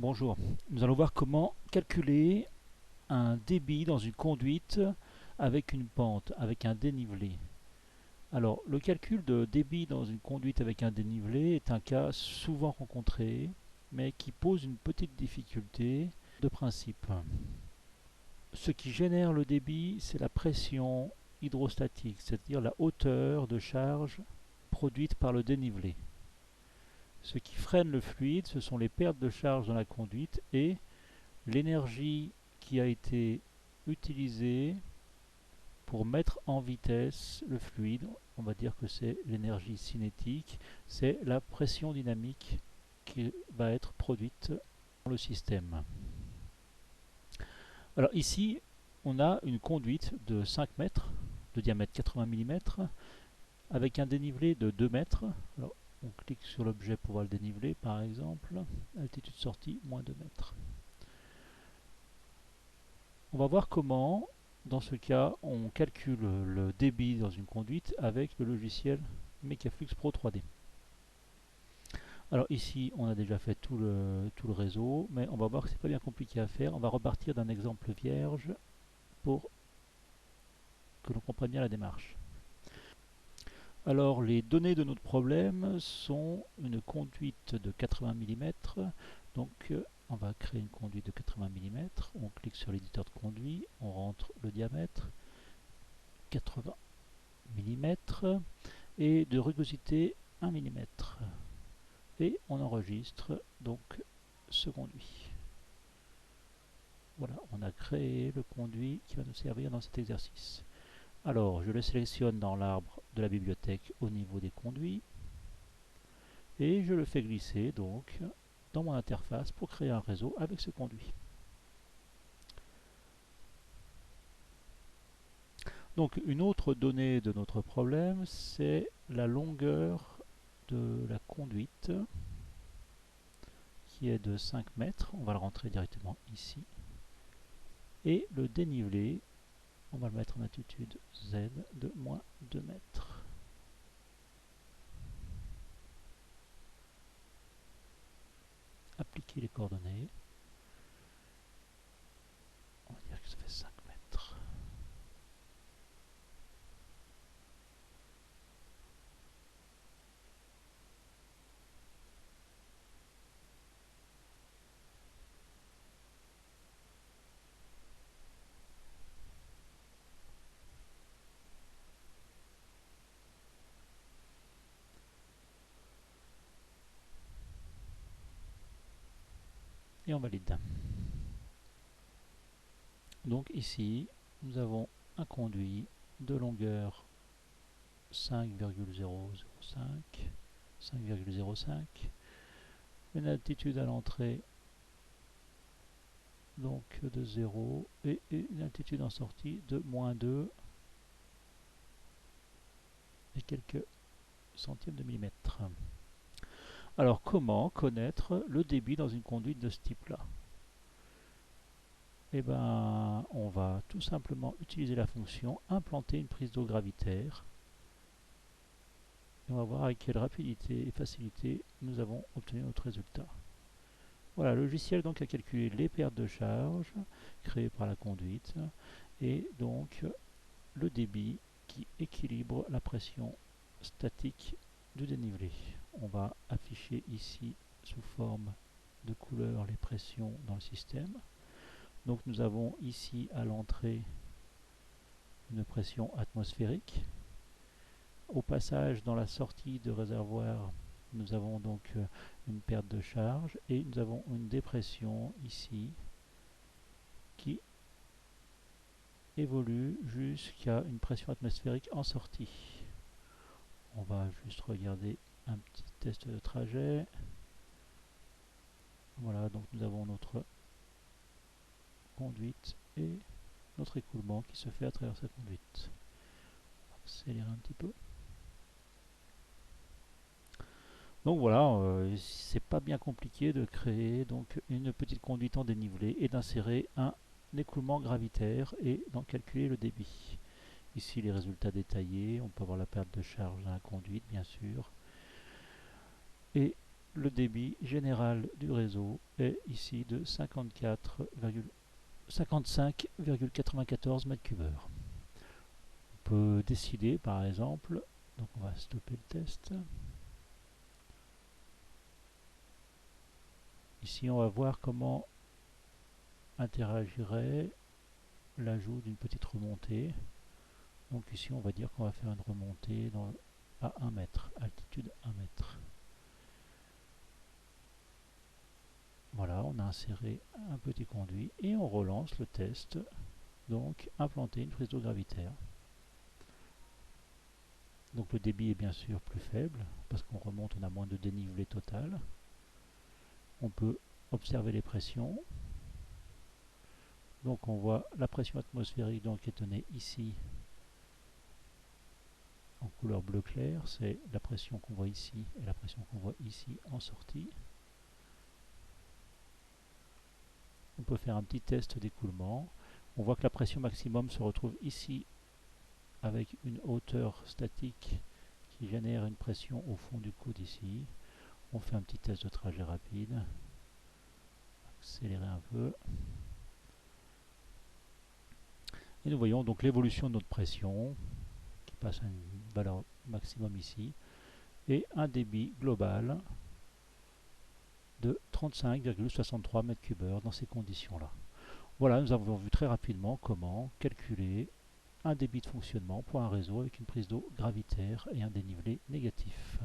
Bonjour, nous allons voir comment calculer un débit dans une conduite avec une pente, avec un dénivelé. Alors, le calcul de débit dans une conduite avec un dénivelé est un cas souvent rencontré, mais qui pose une petite difficulté de principe. Ce qui génère le débit, c'est la pression hydrostatique, c'est-à-dire la hauteur de charge produite par le dénivelé. Ce qui freine le fluide, ce sont les pertes de charge dans la conduite et l'énergie qui a été utilisée pour mettre en vitesse le fluide. On va dire que c'est l'énergie cinétique, c'est la pression dynamique qui va être produite dans le système. Alors ici, on a une conduite de 5 mètres, de diamètre 80 mm, avec un dénivelé de 2 mètres. Alors, on clique sur l'objet pour voir le dénivelé, par exemple. Altitude sortie, moins 2 mètres. On va voir comment, dans ce cas, on calcule le débit dans une conduite avec le logiciel Mechaflux Pro 3D. Alors ici, on a déjà fait tout le réseau, mais on va voir que c'est pas bien compliqué à faire. On va repartir d'un exemple vierge pour que l'on comprenne bien la démarche. Alors les données de notre problème sont une conduite de 80 mm. Donc on va créer une conduite de 80 mm. On clique sur l'éditeur de conduit, on rentre le diamètre 80 mm et de rugosité 1 mm. Et on enregistre donc ce conduit. Voilà, on a créé le conduit qui va nous servir dans cet exercice. Alors, je le sélectionne dans l'arbre de la bibliothèque au niveau des conduits et je le fais glisser donc dans mon interface pour créer un réseau avec ce conduit. Donc, une autre donnée de notre problème, c'est la longueur de la conduite qui est de 5 mètres. On va le rentrer directement ici. Et le dénivelé, on va le mettre en altitude Z de moins 2 mètres. Appliquer les coordonnées. On va dire que ça fait 5 mètres. Et on valide. Donc ici, nous avons un conduit de longueur 5,005, 5,05, une altitude à l'entrée donc de 0 et une altitude en sortie de moins 2 et quelques centièmes de millimètre. Alors comment connaître le débit dans une conduite de ce type-là? Eh bien, on va tout simplement utiliser la fonction implanter une prise d'eau gravitaire. Et on va voir avec quelle rapidité et facilité nous avons obtenu notre résultat. Voilà, le logiciel donc a calculé les pertes de charge créées par la conduite et donc le débit qui équilibre la pression statique du dénivelé. On va afficher ici sous forme de couleur les pressions dans le système. Donc nous avons ici à l'entrée une pression atmosphérique. Au passage dans la sortie de réservoir, nous avons donc une perte de charge et nous avons une dépression ici qui évolue jusqu'à une pression atmosphérique en sortie. On va juste regarder un petit test de trajet. Voilà, donc nous avons notre conduite et notre écoulement qui se fait à travers cette conduite. On va accélérer un petit peu. Donc voilà, c'est pas bien compliqué de créer donc une petite conduite en dénivelé et d'insérer un écoulement gravitaire et d'en calculer le débit. Ici les résultats détaillés, on peut avoir la perte de charge dans la conduite bien sûr. Et le débit général du réseau est ici de 55,94 m3. On peut décider par exemple, donc on va stopper le test. Ici on va voir comment interagirait l'ajout d'une petite remontée. Donc ici on va dire qu'on va faire une remontée à 1 mètre, altitude 1 mètre. Voilà, on a inséré un petit conduit et on relance le test. Donc implanter une prise d'eau gravitaire. Donc le débit est bien sûr plus faible parce qu'on remonte, on a moins de dénivelé total. On peut observer les pressions. Donc on voit la pression atmosphérique donc est donnée ici en couleur bleu clair, c'est la pression qu'on voit ici et la pression qu'on voit ici en sortie. On peut faire un petit test d'écoulement. On voit que la pression maximum se retrouve ici avec une hauteur statique qui génère une pression au fond du coude ici. On fait un petit test de trajet rapide. Accélérer un peu. Et nous voyons donc l'évolution de notre pression qui passe à une valeur maximum ici et un débit global de 35,63 m3 dans ces conditions-là. Voilà, nous avons vu très rapidement comment calculer un débit de fonctionnement pour un réseau avec une prise d'eau gravitaire et un dénivelé négatif.